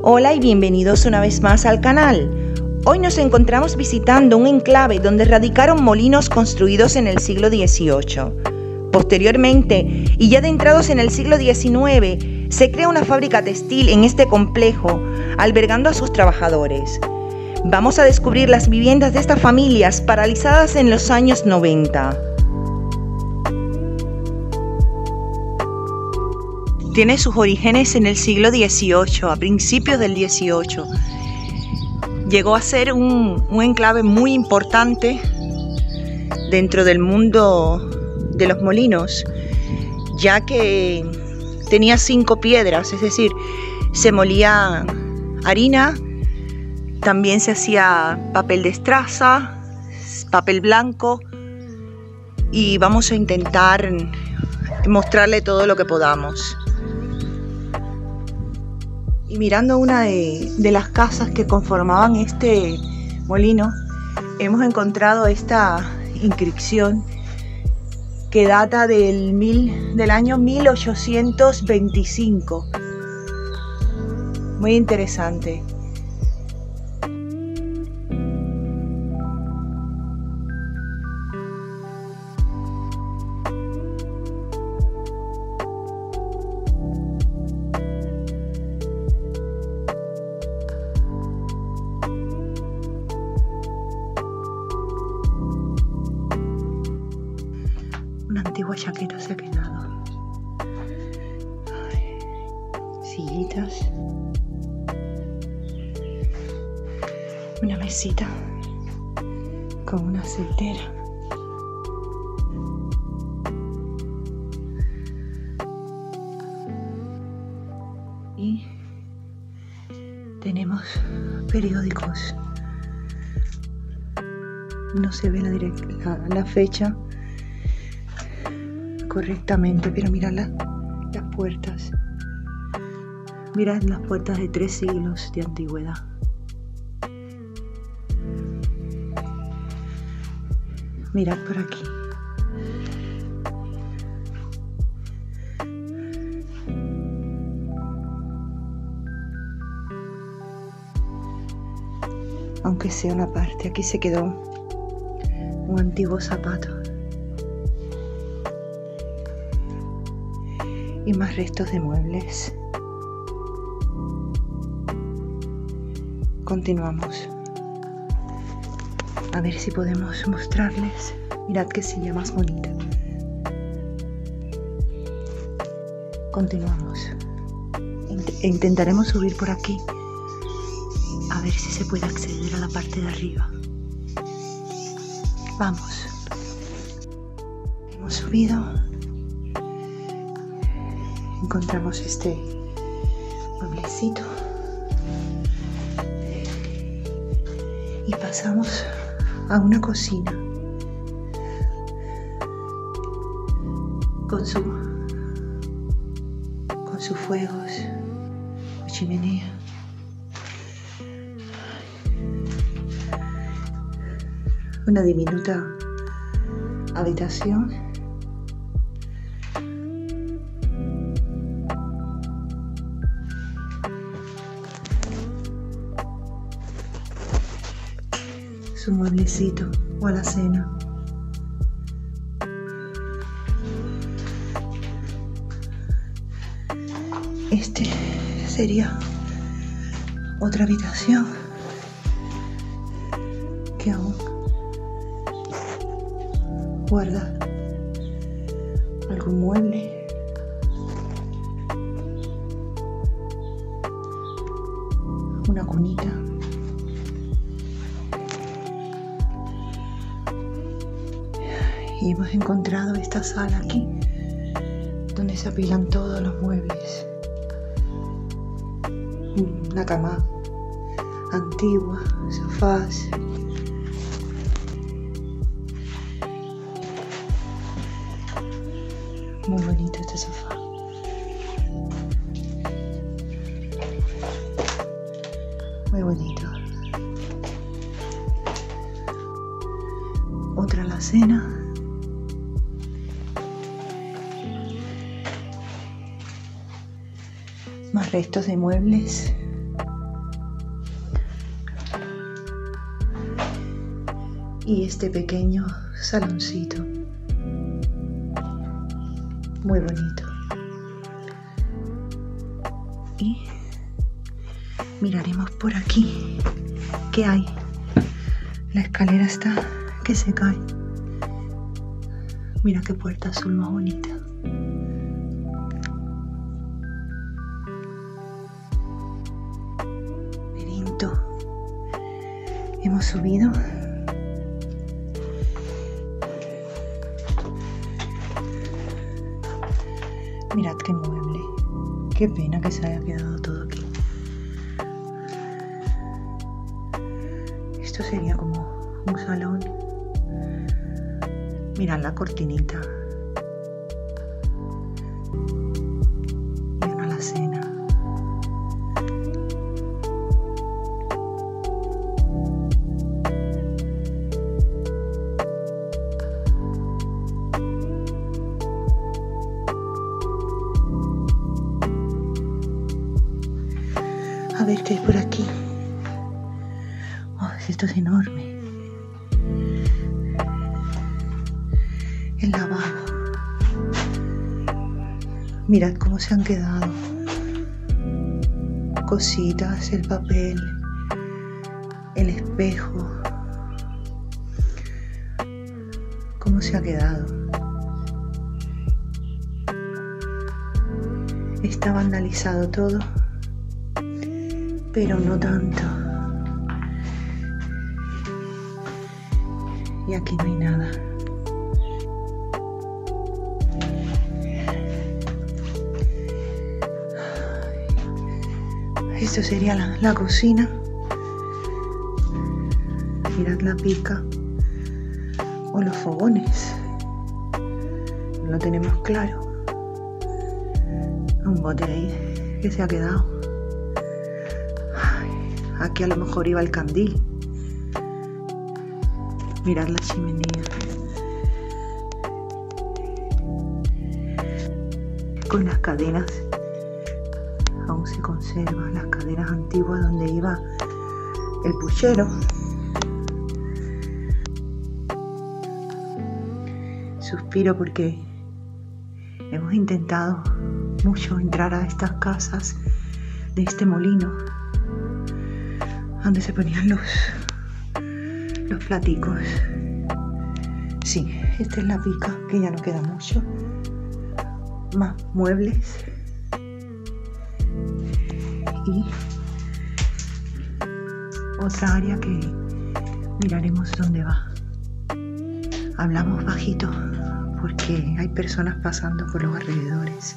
Hola y bienvenidos una vez más al canal. Hoy nos encontramos visitando un enclave donde radicaron molinos construidos en el siglo XVIII. Posteriormente, y ya adentrados en el siglo XIX, se crea una fábrica textil en este complejo, albergando a sus trabajadores. Vamos a descubrir las viviendas de estas familias paralizadas en los años 90. Tiene sus orígenes en el siglo XVIII, a principios del XVIII. Llegó a ser un enclave muy importante dentro del mundo de los molinos, ya que tenía 5 piedras, es decir, se molía harina, también se hacía papel de estraza, papel blanco, y vamos a intentar mostrarle todo lo que podamos. Y mirando una de las casas que conformaban este molino, hemos encontrado esta inscripción que data del año 1825. Muy interesante. Una antigua chaqueta se ha quedado. Ay, sillitas. Una mesita con una aceitera. Y tenemos periódicos. No se ve la fecha correctamente, pero mirad las puertas. Mirad las puertas de 3 siglos de antigüedad. Mirad por aquí. Aunque sea una parte, aquí se quedó un antiguo zapato. Y más restos de muebles. Continuamos. A ver si podemos mostrarles. Mirad qué silla más bonita. Continuamos. Intentaremos subir por aquí. A ver si se puede acceder a la parte de arriba. Vamos. Hemos subido. Encontramos este mueblecito y pasamos a una cocina con sus fuegos, chimenea. Una diminuta habitación. Su mueblecito o alacena. Este sería otra habitación que aún guarda algún mueble. Una cunita. Y hemos encontrado esta sala aquí, donde se apilan todos los muebles. Una cama antigua, sofás. Muy bonito este sofá. Muy bonito. Otra alacena. Más restos de muebles. Y este pequeño saloncito. Muy bonito. Y miraremos por aquí. ¿Qué hay? La escalera está que se cae. Mira qué puerta azul más bonita. Laberinto. Hemos subido. Mirad qué mueble. Qué pena que se haya quedado todo aquí. Esto sería como un salón. Mirad la cortinita. Y una alacena. A ver qué hay por aquí. Oh, esto es enorme. El lavabo. Mirad cómo se han quedado. Cositas, el papel, el espejo. Cómo se ha quedado. Está vandalizado todo, pero no tanto. Y aquí no hay nada. Esto sería la cocina. Mirad la pica o los fogones. No lo tenemos claro. Un bote ahí que se ha quedado. Aquí a lo mejor iba el candil. Mirad la chimenea. Con las cadenas. Aún se conservan las cadenas antiguas donde iba el puchero. Suspiro porque hemos intentado mucho entrar a estas casas de este molino donde se ponían los platicos. Sí, esta es la pica, que ya no queda mucho. Más muebles. Y otra área que miraremos dónde va. Hablamos bajito porque hay personas pasando por los alrededores.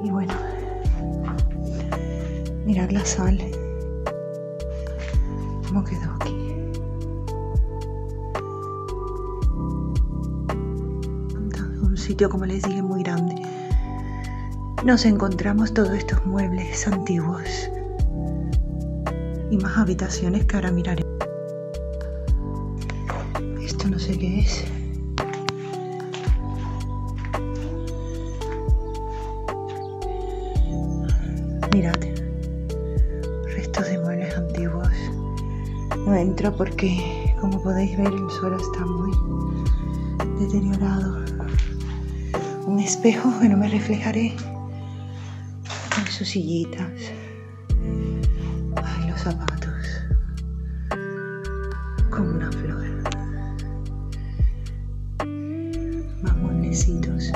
Y bueno, mirad la sal. ¿Cómo quedó aquí? Un sitio, como les dije, muy grande. Nos encontramos todos estos muebles antiguos y más habitaciones que ahora miraré. Esto no sé qué es. Mirad, restos de muebles antiguos. No entro porque, como podéis ver, el suelo está muy deteriorado. Un espejo que no me reflejaré. Con sus sillitas. Ay, los zapatos. Con una flor. Más mueblecitos.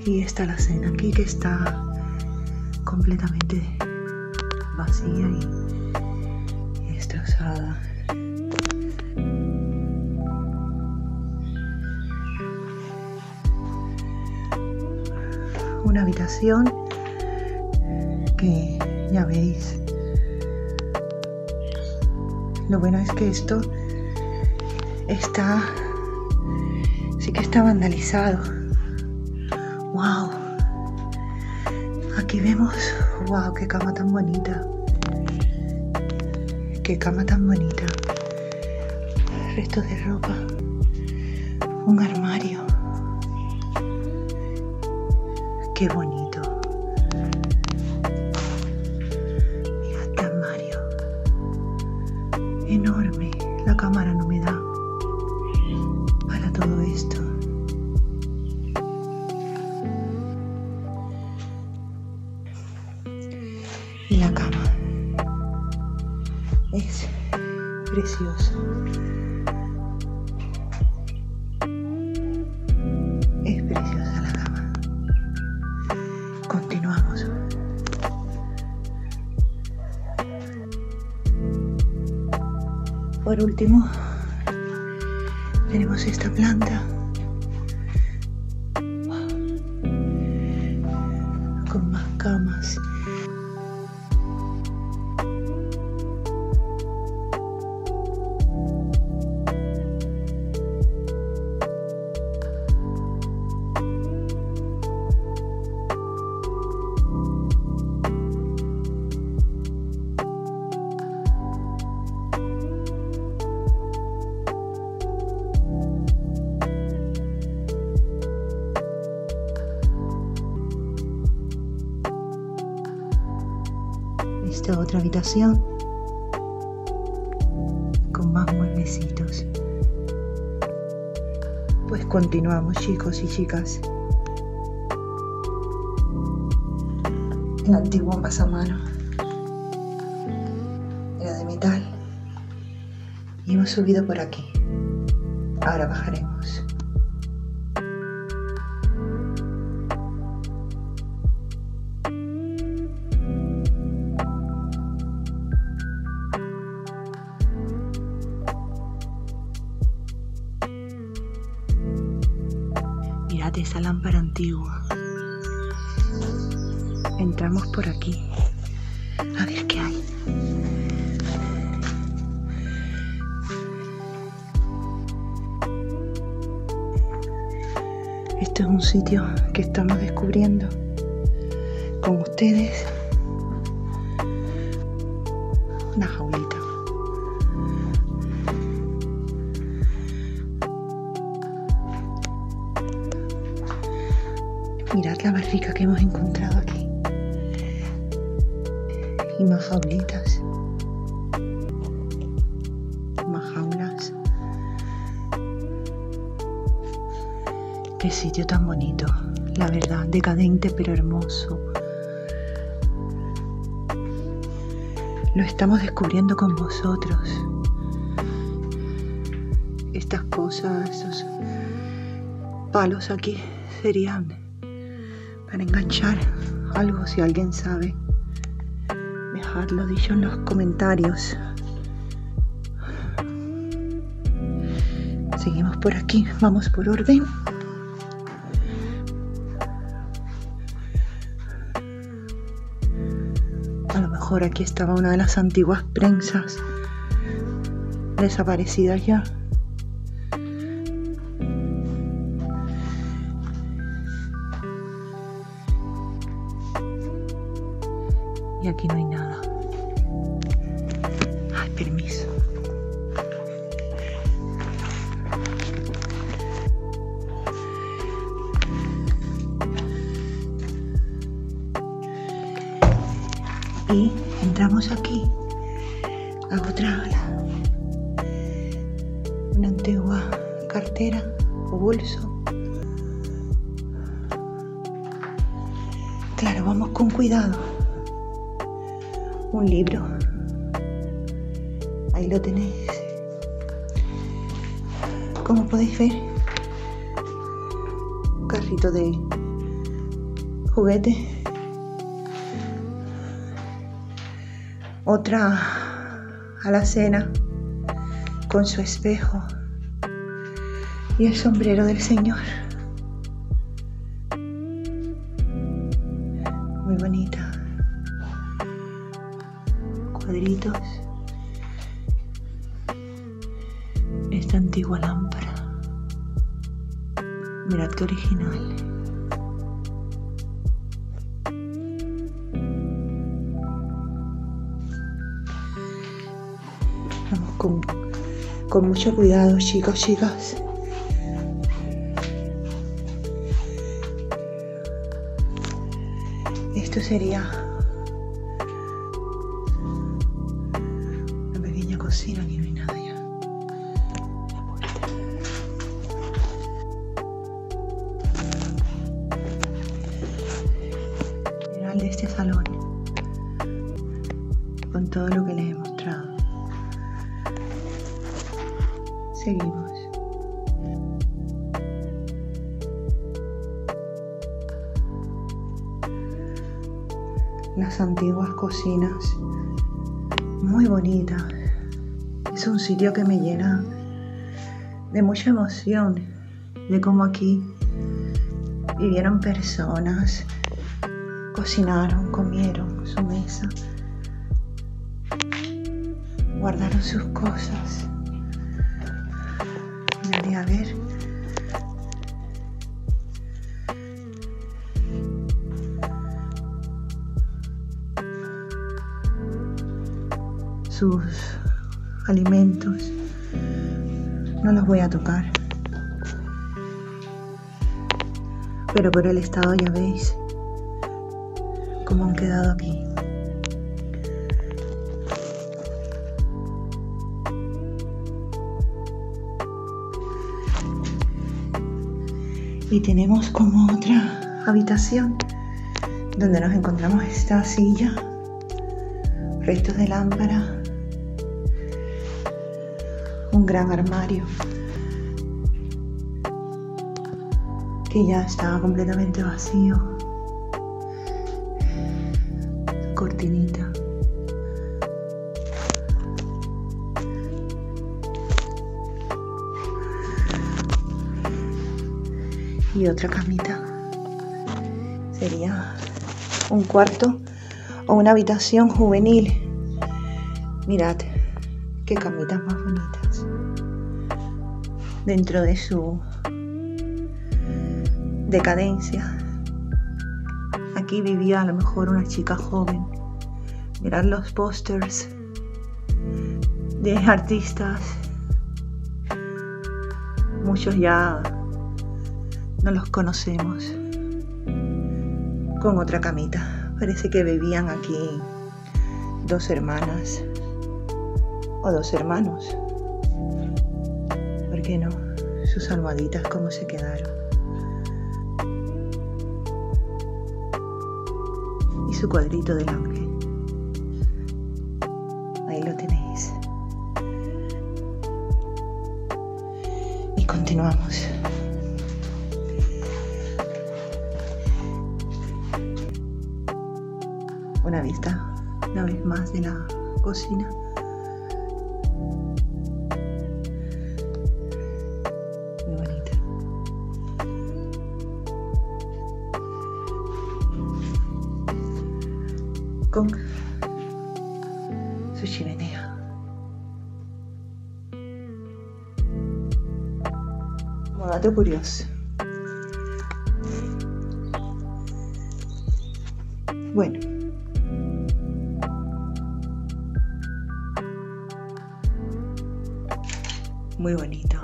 Y está la cena aquí, que está completamente vacía y destrozada. Una habitación que ya veis. Lo bueno es que esto está Sí que está vandalizado. ¡Wow! Aquí vemos, ¡wow! ¡Qué cama tan bonita! ¡Qué cama tan bonita! Restos de ropa. Un armario. ¡Qué bonito! Mira este armario. Enorme. La cámara no me da para todo esto. Y la cama es preciosa. Es preciosa la cama. Continuamos. Por último, tenemos esta planta con más camas. Esta otra habitación con más mueblecitos. Pues continuamos, chicos y chicas. El antiguo pasamano era de metal y hemos subido por aquí. Ahora bajaremos. Mirad esa lámpara antigua. Entramos por aquí. A ver qué hay. Esto es un sitio que estamos descubriendo con ustedes. Una jaulita. Mirad la barrica que hemos encontrado aquí. Y más jaulitas. Más jaulas. Qué sitio tan bonito. La verdad, decadente pero hermoso. Lo estamos descubriendo con vosotros. Estas cosas, esos palos aquí serían para enganchar algo. Si alguien sabe, dejadlo dicho en los comentarios. Seguimos por aquí, vamos por orden. A lo mejor aquí estaba una de las antiguas prensas desaparecidas ya. Y aquí no hay nada. Ay, permiso. Y entramos aquí a otra ala. Una antigua cartera o bolso. Claro, vamos con cuidado. Un libro. Ahí lo tenéis. Como podéis ver, un carrito de juguete. Otra alacena con su espejo y el sombrero del Señor. Muy bonita. Cuadritos. Esta antigua lámpara. Mirad qué original. Vamos con mucho cuidado, chicos, chicas. Esto sería una pequeña cocina, aquí no hay nada ya. Mirad de este salón, con todo lo que les he mostrado. Seguimos. Las antiguas cocinas, muy bonitas. Es un sitio que me llena de mucha emoción, de cómo aquí vivieron personas, cocinaron, comieron su mesa, guardaron sus cosas. Miraré a ver. Sus alimentos. No los voy a tocar. Pero por el estado ya veis cómo han quedado aquí. Y tenemos como otra habitación donde nos encontramos esta silla, restos de lámpara, un gran armario que ya estaba completamente vacío, cortinita. Y otra camita. Sería un cuarto o una habitación juvenil. Mirad qué camitas más bonitas. Dentro de su decadencia. Aquí vivía a lo mejor una chica joven. Mirad los pósters de artistas. Muchos ya no los conocemos. Con otra camita. Parece que vivían aquí 2 hermanas o 2 hermanos. ¿Por qué no? Sus almohaditas cómo se quedaron. Y su cuadrito del ángel. Ahí lo tenéis. Y continuamos. Una vista, una vez más, de la cocina. Muy bonita. Con su chimenea. Como dato curioso. Bueno. Muy bonito.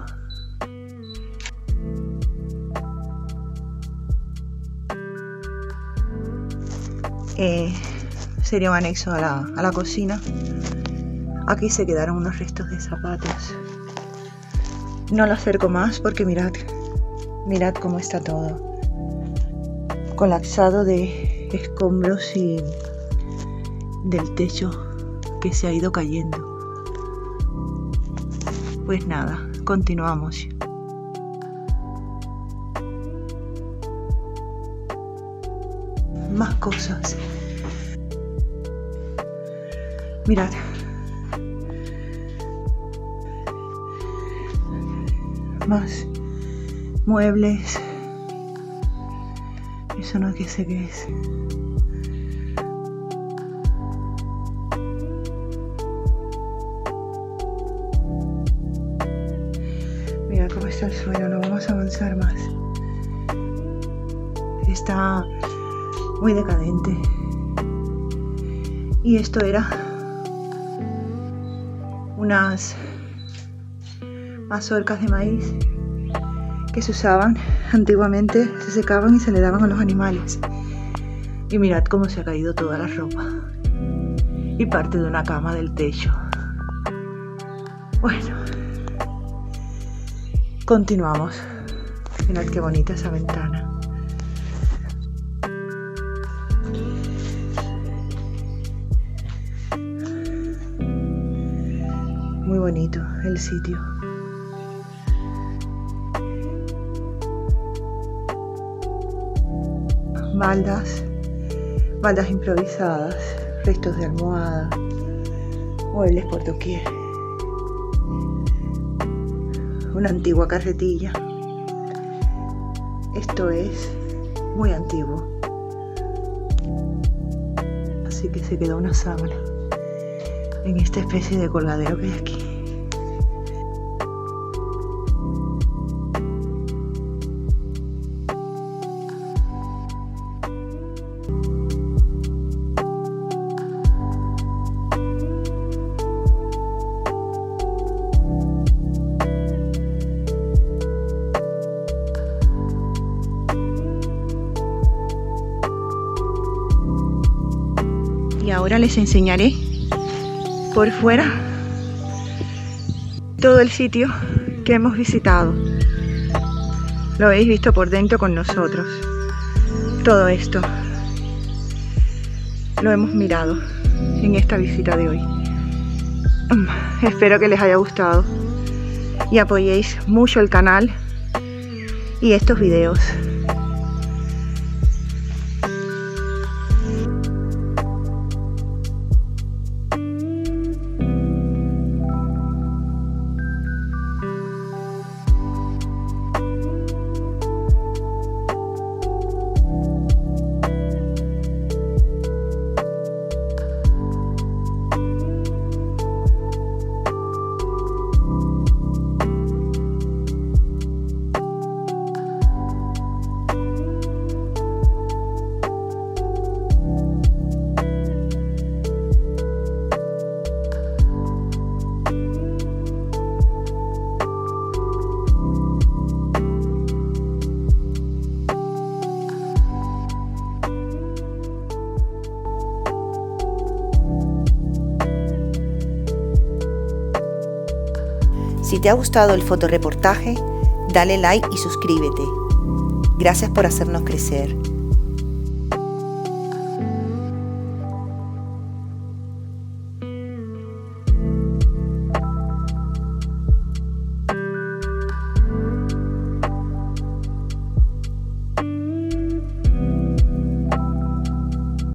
Sería un anexo a la cocina. Aquí se quedaron unos restos de zapatos. No lo acerco más porque mirad cómo está todo. Colapsado de escombros y del techo que se ha ido cayendo. Pues nada, continuamos. Más cosas. Mirad. Más muebles. Eso no sé qué es. Mira cómo está el suelo, no vamos a avanzar más. está muy decadente. Y esto era unas mazorcas de maíz que se usaban antiguamente, se secaban y se le daban a los animales. Y mirad cómo se ha caído toda la ropa y parte de una cama del techo. Bueno, continuamos. Mirad qué bonita esa ventana. Muy bonito el sitio. Baldas improvisadas, restos de almohada, muebles por doquier. Una antigua carretilla. Esto es muy antiguo. Así que se quedó una sábana en esta especie de colgadero que hay aquí. Y ahora les enseñaré por fuera todo el sitio que hemos visitado. Lo habéis visto por dentro con nosotros. Todo esto lo hemos mirado en esta visita de hoy. Espero que les haya gustado y apoyéis mucho el canal y estos videos. Si te ha gustado el fotoreportaje, dale like y suscríbete. Gracias por hacernos crecer.